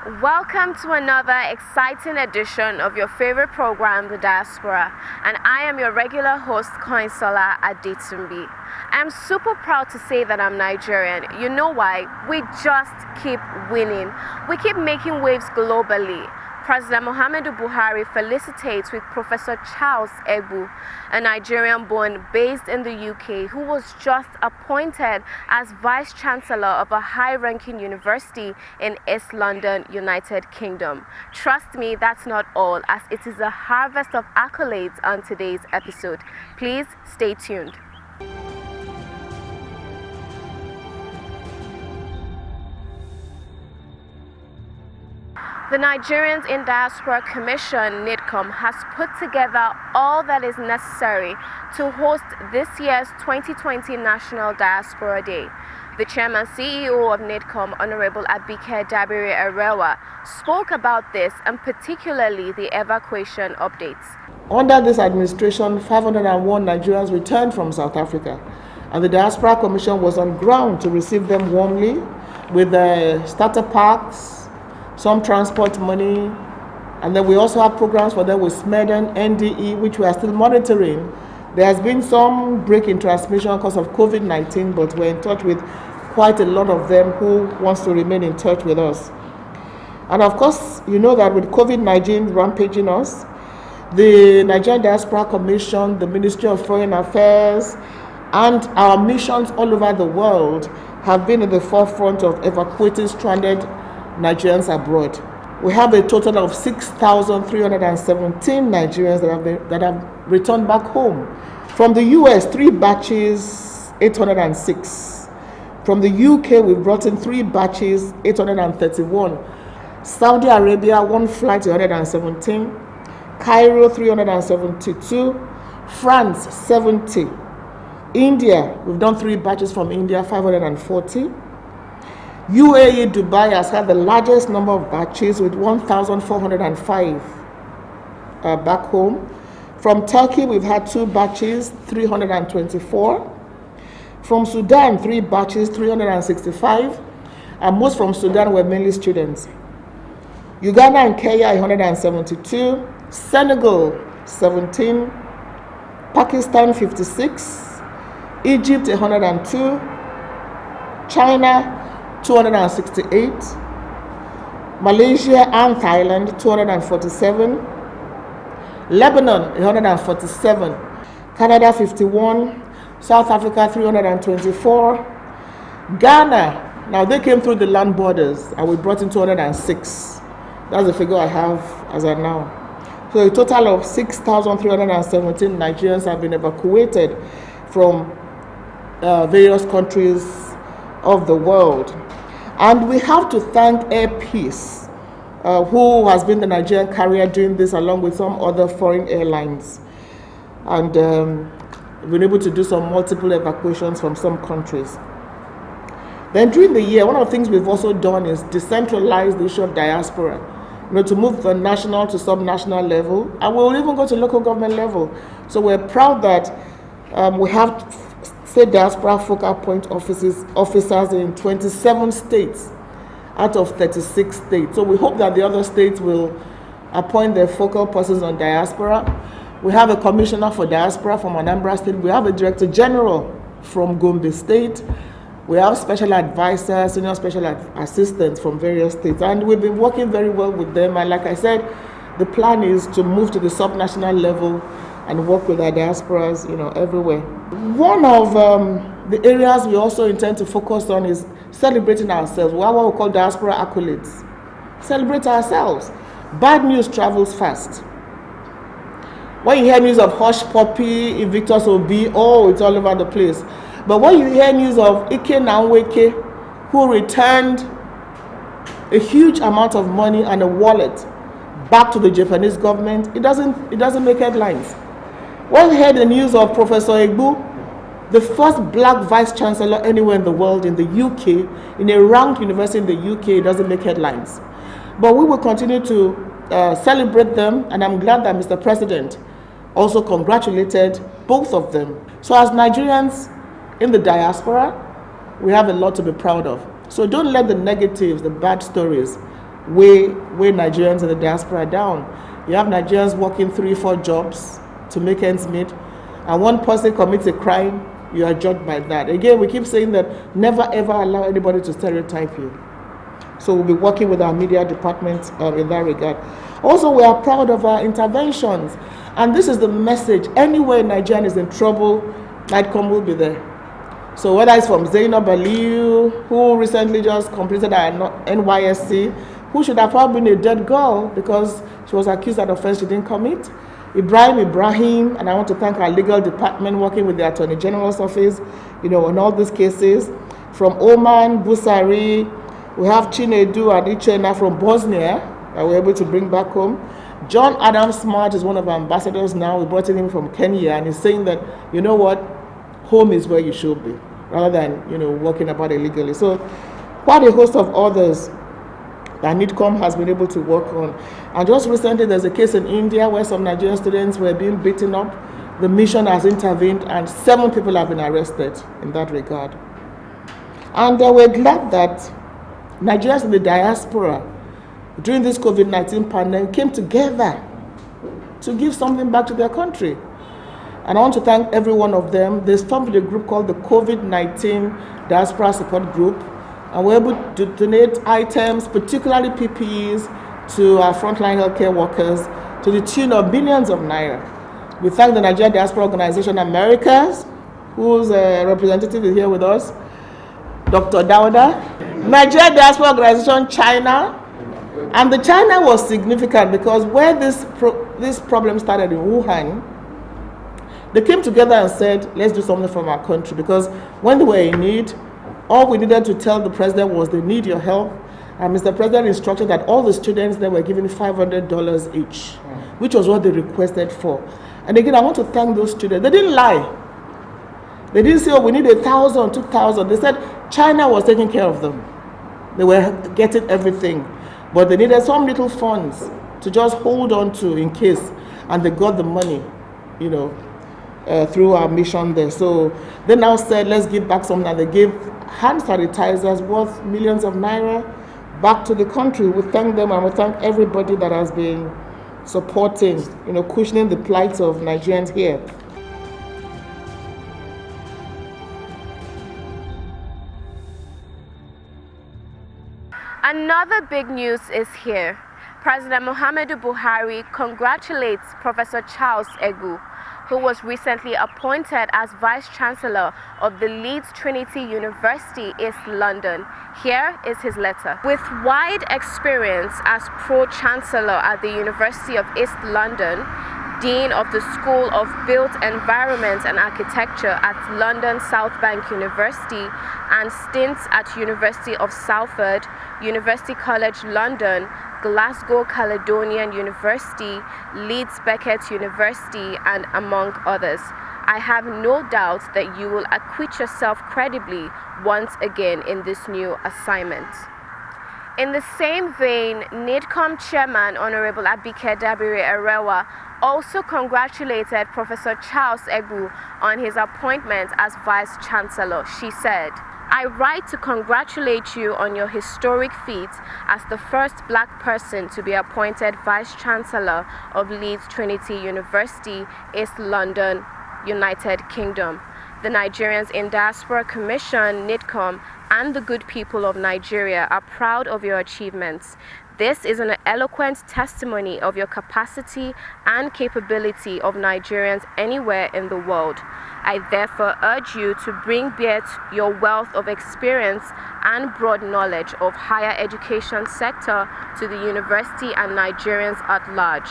Welcome to another exciting edition of your favorite program, The Diaspora, and I am your regular host, Koinsola Adetumbi. I am super proud to say that I'm Nigerian. You know why? We just keep winning. We keep making waves globally. President Muhammadu Buhari felicitates with Professor Charles Egbu, a Nigerian-born based in the UK who was just appointed as Vice Chancellor of a high-ranking university in East London, United Kingdom. Trust me, that's not all, as it is a harvest of accolades on today's episode. Please stay tuned. The Nigerians in Diaspora Commission, NIDCOM, has put together all that is necessary to host this year's 2020 National Diaspora Day. The Chairman CEO of NIDCOM, Honorable Abike Dabiri Erewa, spoke about this and particularly the evacuation updates. Under this administration, 501 Nigerians returned from South Africa, and the Diaspora Commission was on ground to receive them warmly with starter packs, some transport money, and then we also have programs for them with SMED and NDE, which we are still monitoring. There has been some break in transmission because of COVID-19, but we're in touch with quite a lot of them who wants to remain in touch with us. And of course, you know that with COVID-19 rampaging us, the Nigerian Diaspora Commission, the Ministry of Foreign Affairs, and our missions all over the world have been at the forefront of evacuating stranded Nigerians abroad. We have a total of 6,317 Nigerians that have returned back home. From the US, 3 batches, 806. From the UK, we brought in 3 batches, 831. Saudi Arabia, 1 flight, 117. Cairo, 372. France, 70. India, we've done 3 batches from India, 540. UAE Dubai has had the largest number of batches with 1,405 back home. From Turkey, we've had 2 batches, 324. From Sudan, 3 batches, 365. And most from Sudan were mainly students. Uganda and Kenya, 172. Senegal, 17. Pakistan, 56. Egypt, 102. China, 268, Malaysia and Thailand 247, Lebanon 147, Canada 51, South Africa 324, Ghana, now they came through the land borders and we brought in 206. That's the figure I have as of now. So a total of 6,317 Nigerians have been evacuated from various countries of the world. And we have to thank Air Peace, who has been the Nigerian carrier doing this along with some other foreign airlines. And we've been able to do some multiple evacuations from some countries. Then during the year, one of the things we've also done is decentralize the issue of diaspora, to move the national to sub-national level, and we'll even go to local government level. So we're proud that we have state diaspora focal point officers in 27 states out of 36 states. So we hope that the other states will appoint their focal persons on diaspora. We have a commissioner for diaspora from Anambra State. We have a director general from Gombe State. We have special advisors, senior special assistants from various states. And we've been working very well with them. And like I said, the plan is to move to the sub-national level and work with our diasporas, everywhere. One of the areas we also intend to focus on is celebrating ourselves. We have what we call diaspora accolades. Celebrate ourselves. Bad news travels fast. When you hear news of Hush Puppy, Invictus Obi, it's all over the place. But when you hear news of Ike Nanweke, who returned a huge amount of money and a wallet back to the Japanese government, it doesn't make headlines. When you hear the news of Professor Egbu, the first black vice chancellor anywhere in the world, in the UK, in a ranked university in the UK, it doesn't make headlines. But we will continue to celebrate them, and I'm glad that Mr. President also congratulated both of them. So as Nigerians in the diaspora, we have a lot to be proud of. So don't let the negatives, the bad stories, weigh Nigerians in the diaspora down. You have Nigerians working 3-4 jobs to make ends meet, and one person commits a crime, you are judged by that. Again, we keep saying that never ever allow anybody to stereotype you. So we'll be working with our media department in that regard. Also, we are proud of our interventions, and this is the message: anywhere Nigerian is in trouble, NIDCOM will be there. So whether it's from Zainab Aliyu, who recently just completed her NYSC, who should have probably been a dead girl because she was accused of an offense she didn't commit. Ibrahim, and I want to thank our legal department working with the Attorney General's office, on all these cases. From Oman, Busari, we have Chinedu and Ichena from Bosnia that we're able to bring back home. John Adam Smart is one of our ambassadors now. We brought him from Kenya, and he's saying that, you know what, home is where you should be, rather than, working about illegally. So quite a host of others that NIDCOM has been able to work on. And just recently, there's a case in India where some Nigerian students were being beaten up. The mission has intervened, and 7 people have been arrested in that regard. And we're glad that Nigerians in the diaspora, during this COVID-19 pandemic, came together to give something back to their country. And I want to thank every one of them. They formed a group called the COVID-19 Diaspora Support Group, and we're able to donate items, particularly PPEs, to our frontline healthcare workers to the tune of millions of naira. We thank the Nigerian Diaspora Organization Americas, whose representative is here with us, Dr. Dauda, Nigerian Diaspora Organization China, and the China was significant because where this problem started in Wuhan, they came together and said, let's do something from our country, because when they were in need, all we needed to tell the president was they need your help. And Mr. President instructed that all the students there were given $500 each, which was what they requested for. And again, I want to thank those students. They didn't lie. They didn't say, oh, we need 1,000, 2,000. They said China was taking care of them. They were getting everything. But they needed some little funds to just hold on to in case. And they got the money, through our mission there. So they now said, let's give back something. And they gave hand sanitizers worth millions of naira back to the country. We thank them, and we thank everybody that has been supporting, cushioning the plight of Nigerians here. Another big news is here. President Muhammadu Buhari congratulates Professor Charles Egu, who was recently appointed as Vice Chancellor of the Leeds Trinity University, East London. Here is his letter. With wide experience as Pro-Chancellor at the University of East London, Dean of the School of Built Environment and Architecture at London South Bank University, and stints at University of Salford, University College London, Glasgow Caledonian University, Leeds Beckett University, and among others. I have no doubt that you will acquit yourself credibly once again in this new assignment. In the same vein, NIDCOM Chairman Honorable Abike Dabiri Erewa also congratulated Professor Charles Egu on his appointment as Vice Chancellor. She said, I write to congratulate you on your historic feat as the first black person to be appointed Vice Chancellor of Leeds Trinity University, East London, United Kingdom. The Nigerians in Diaspora Commission, NIDCOM, and the good people of Nigeria are proud of your achievements. This is an eloquent testimony of your capacity and capability of Nigerians anywhere in the world. I therefore urge you to bring bear your wealth of experience and broad knowledge of higher education sector to the university and Nigerians at large.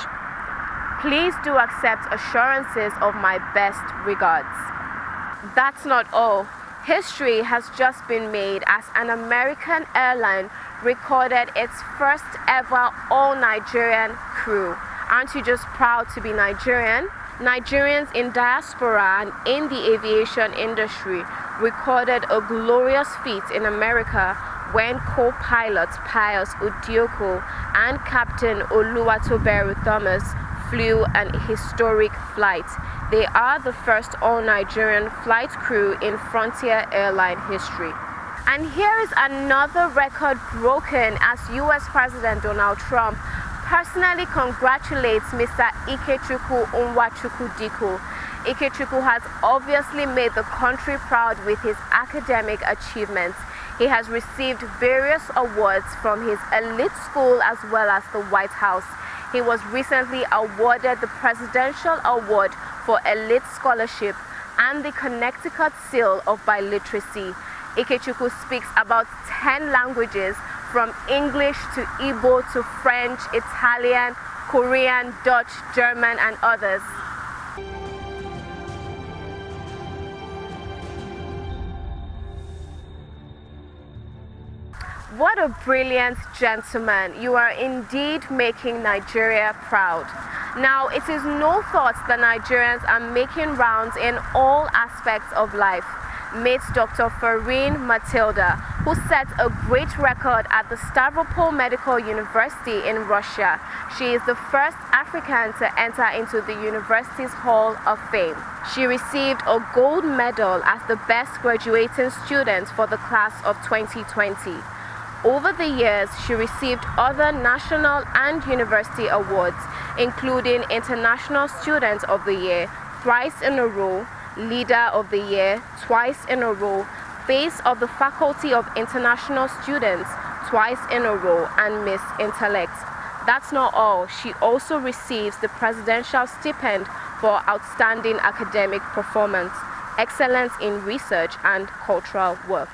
Please do accept assurances of my best regards. That's not all. History has just been made as an American airline recorded its first ever all-Nigerian crew. Aren't you just proud to be Nigerian? Nigerians in diaspora and in the aviation industry recorded a glorious feat in America when co-pilot Pius Udioko and Captain Oluwatoberu Thomas flew an historic flight. They are the first all-Nigerian flight crew in Frontier airline history. And here is another record broken as US President Donald Trump personally congratulates Mr. Ikechukwu Onwachukwu Diko. Ikechukwu has obviously made the country proud with his academic achievements. He has received various awards from his elite school as well as the White House. He was recently awarded the Presidential Award for Elite Scholarship and the Connecticut Seal of Biliteracy. Ikechukwu speaks about 10 languages, from English to Igbo to French, Italian, Korean, Dutch, German, and others. What a brilliant gentleman. You are indeed making Nigeria proud. Now, it is no thought that Nigerians are making rounds in all aspects of life. Meet Dr. Farin Matilda, who set a great record at the Stavropol Medical University in Russia. She is the first African to enter into the university's Hall of Fame. She received a gold medal as the best graduating student for the class of 2020. Over the years, she received other national and university awards, including International Student of the Year, thrice in a row, Leader of the Year, twice in a row, Face of the Faculty of International Students, twice in a row, and Miss Intellect. That's not all. She also receives the Presidential Stipend for outstanding academic performance, excellence in research, and cultural work.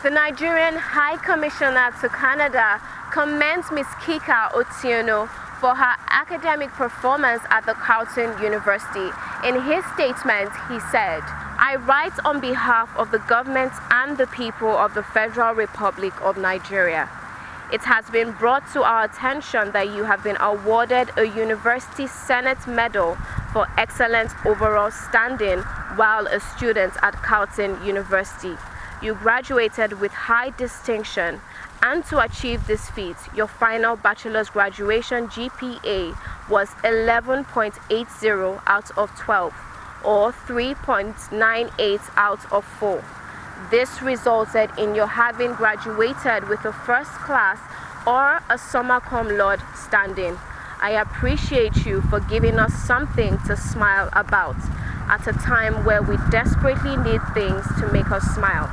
The Nigerian High Commissioner to Canada commends Ms. Keke Oziono for her academic performance at the Carleton University. In his statement, he said, "I write on behalf of the government and the people of the Federal Republic of Nigeria. It has been brought to our attention that you have been awarded a University Senate Medal for excellent overall standing while a student at Carleton University. You graduated with high distinction, and to achieve this feat, your final bachelor's graduation GPA was 11.80 out of 12, or 3.98 out of 4. This resulted in your having graduated with a first class or a summa cum laude standing. I appreciate you for giving us something to smile about at a time where we desperately need things to make us smile."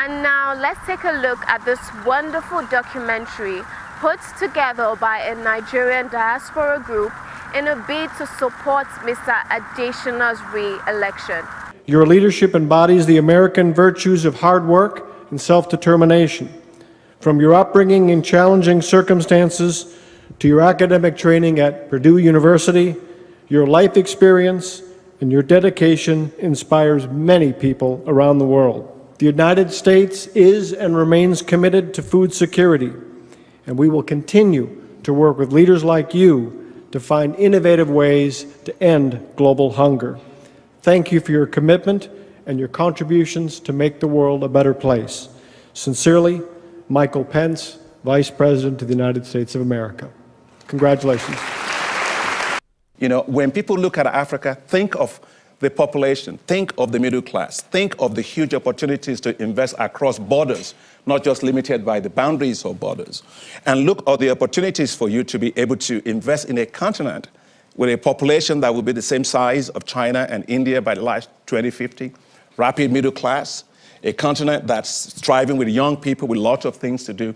And now let's take a look at this wonderful documentary put together by a Nigerian diaspora group in a bid to support Mr. Adesina's re-election. Your leadership embodies the American virtues of hard work and self-determination. From your upbringing in challenging circumstances to your academic training at Purdue University, your life experience and your dedication inspires many people around the world. The United States is and remains committed to food security, and we will continue to work with leaders like you to find innovative ways to end global hunger. Thank you for your commitment and your contributions to make the world a better place. Sincerely, Michael Pence, Vice President of the United States of America. Congratulations. You know, when people look at Africa, think of the population, think of the middle class, think of the huge opportunities to invest across borders, not just limited by the boundaries of borders, and look at the opportunities for you to be able to invest in a continent with a population that will be the same size of China and India by the last 2050, rapid middle class, a continent that's thriving with young people with lots of things to do.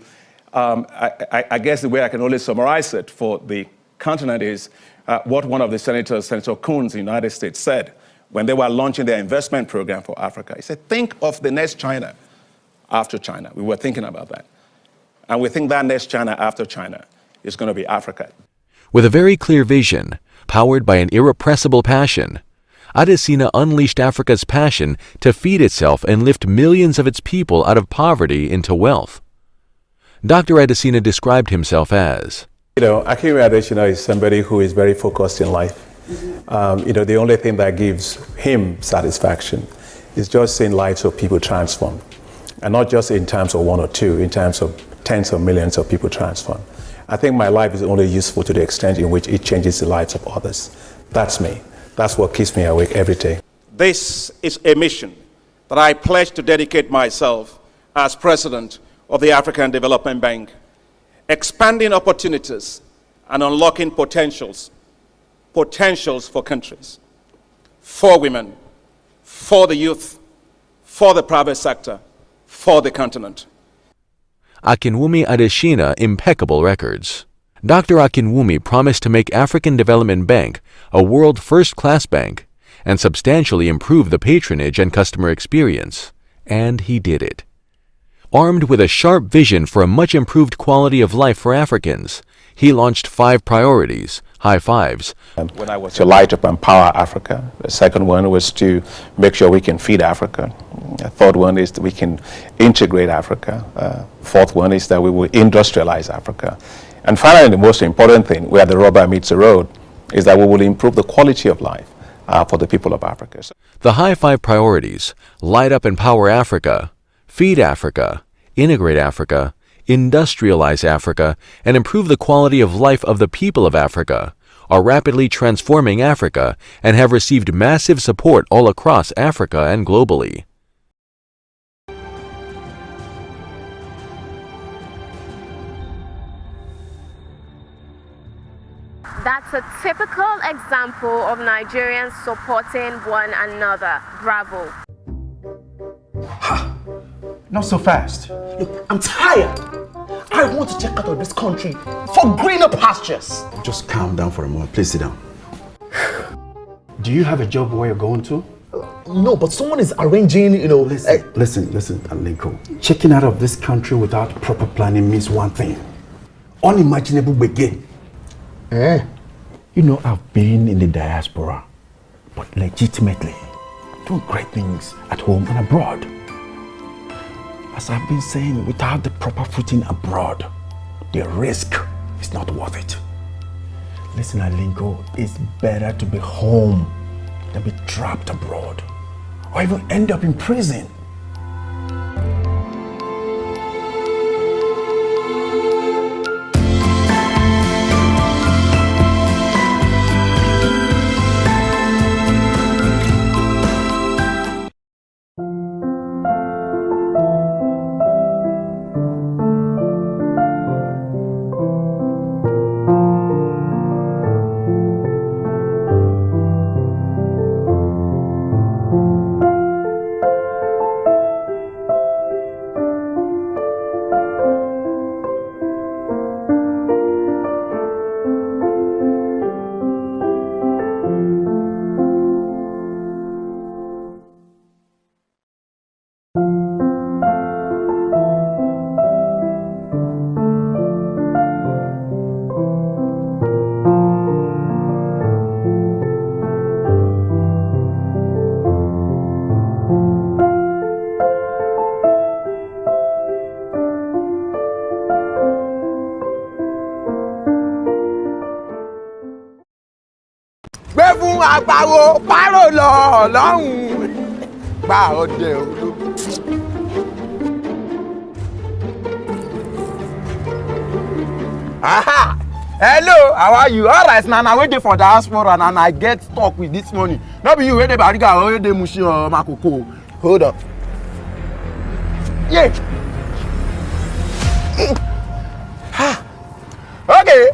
I guess the way I can only summarize it for the continent is what one of the senators, Senator Coons in the United States, said when they were launching their investment program for Africa. He said, think of the next China after China. We were thinking about that. And we think that next China after China is going to be Africa. With a very clear vision, powered by an irrepressible passion, Adesina unleashed Africa's passion to feed itself and lift millions of its people out of poverty into wealth. Dr. Adesina described himself as, Akinwumi Adesina is somebody who is very focused in life. The only thing that gives him satisfaction is just seeing lives of people transformed. And not just in terms of one or two, in terms of tens of millions of people transformed. I think my life is only useful to the extent in which it changes the lives of others. That's me. That's what keeps me awake every day. This is a mission that I pledge to dedicate myself as president of the African Development Bank, expanding opportunities and unlocking potentials for countries, for women, for the youth, for the private sector, for the continent. Akinwumi Adesina impeccable records. Dr. Akinwumi promised to make African Development Bank a world first-class bank and substantially improve the patronage and customer experience. And he did it. Armed with a sharp vision for a much improved quality of life for Africans, he launched 5 priorities, high fives. When I was to light up and empower Africa. The second one was to make sure we can feed Africa. The third one is that we can integrate Africa. Fourth one is that we will industrialize Africa. And finally, the most important thing, where the rubber meets the road, is that we will improve the quality of life for the people of Africa. The high 5 priorities, light up and power Africa, feed Africa, integrate Africa, industrialize Africa, and improve the quality of life of the people of Africa, are rapidly transforming Africa and have received massive support all across Africa and globally. That's a typical example of Nigerians supporting one another. Bravo. Ha! Not so fast. Look, I'm tired. I want to check out of this country for greener pastures. Just calm down for a moment. Please sit down. Do you have a job where you're going to? No, but someone is arranging, Listen, Alinko. Checking out of this country without proper planning means one thing. Unimaginable begin. I've been in the diaspora, but legitimately doing great things at home and abroad. As I've been saying, without the proper footing abroad, the risk is not worth it. Listen, Alinko, it's better to be home than be trapped abroad, or even end up in prison. Àgbàwo párò lọ lọ́hùn gba ọdẹ ológun. Aha! Hello, how are you? All right, now I wait for diaspora and I get stuck with this money. Not be you wait the Bariga or the Mushi or Makoko. Hold up. Yeah. Okay.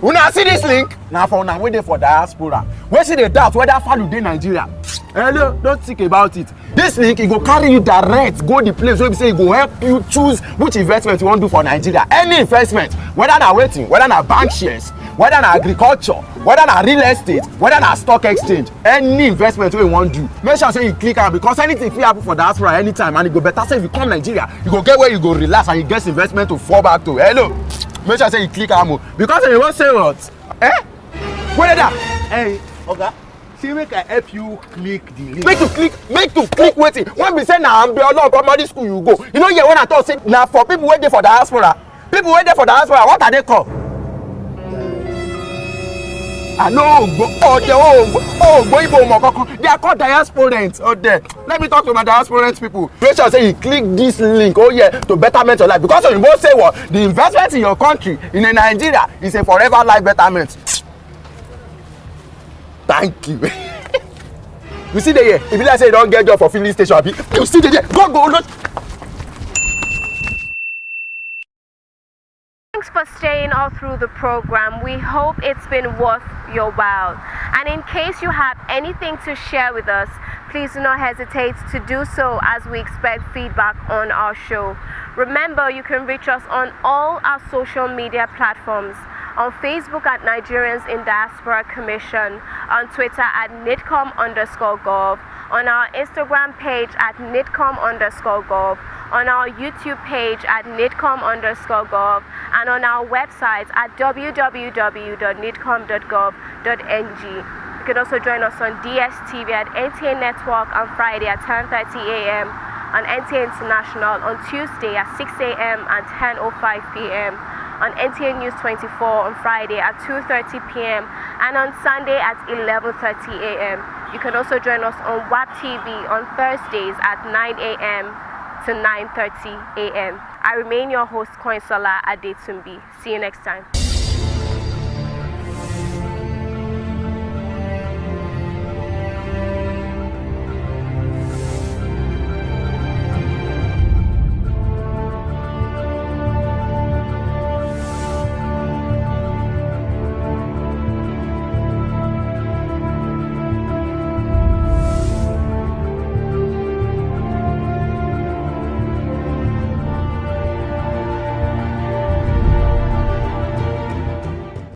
Una see this link? Now for una waiting for diaspora. Where see the doubt whether follow dey Nigeria? Hello, don't think about it. This link, it go carry you direct, go the place where we say it go help you choose which investment you want to do for Nigeria. Any investment, whether na waiting, whether na bank shares, whether na agriculture, whether na real estate, whether na stock exchange, any investment wey you wan do, make sure say you click am because anything fit happen for diaspora anytime and e go better say if you come Nigeria, you go get where you go relax and you get investment to fall back to. Hello, make sure say you click am because if you wan say what? Wait that. Hey, Oga. See, make I help you click the link. Make you click wetin? When we say na Ambiolo primary school you go, you know here when I talk say na for people wey dey for diaspora. People wey dey for diaspora, what are they called? I know they are called diasporans. Oh, there. Let me talk to my diasporans people. Make sure say you click this link. Oh yeah, to betterment your life because you both say what the investment in your country in Nigeria is a forever life betterment. Thank you. You see the here. If you like say you don't get job for filling station, you see the here. Go. Thanks for staying all through the program. We hope it's been worth your while. And in case you have anything to share with us, please do not hesitate to do so as we expect feedback on our show. Remember, you can reach us on all our social media platforms. On Facebook at Nigerians in Diaspora Commission, on Twitter at NIDCOM_gov, on our Instagram page at NIDCOM_gov, on our YouTube page at NIDCOM_gov, and on our website at www.nidcom.gov.ng. You can also join us on DSTV at NTA Network on Friday at 10:30 a.m., on NTA International on Tuesday at 6 a.m. and 10:05 p.m., on NTA News 24 on Friday at 2:30 p.m. and on Sunday at 11:30 a.m. You can also join us on WAP TV on Thursdays at 9 a.m. to 9:30 a.m. I remain your host, Koinsola Adetumbi. See you next time.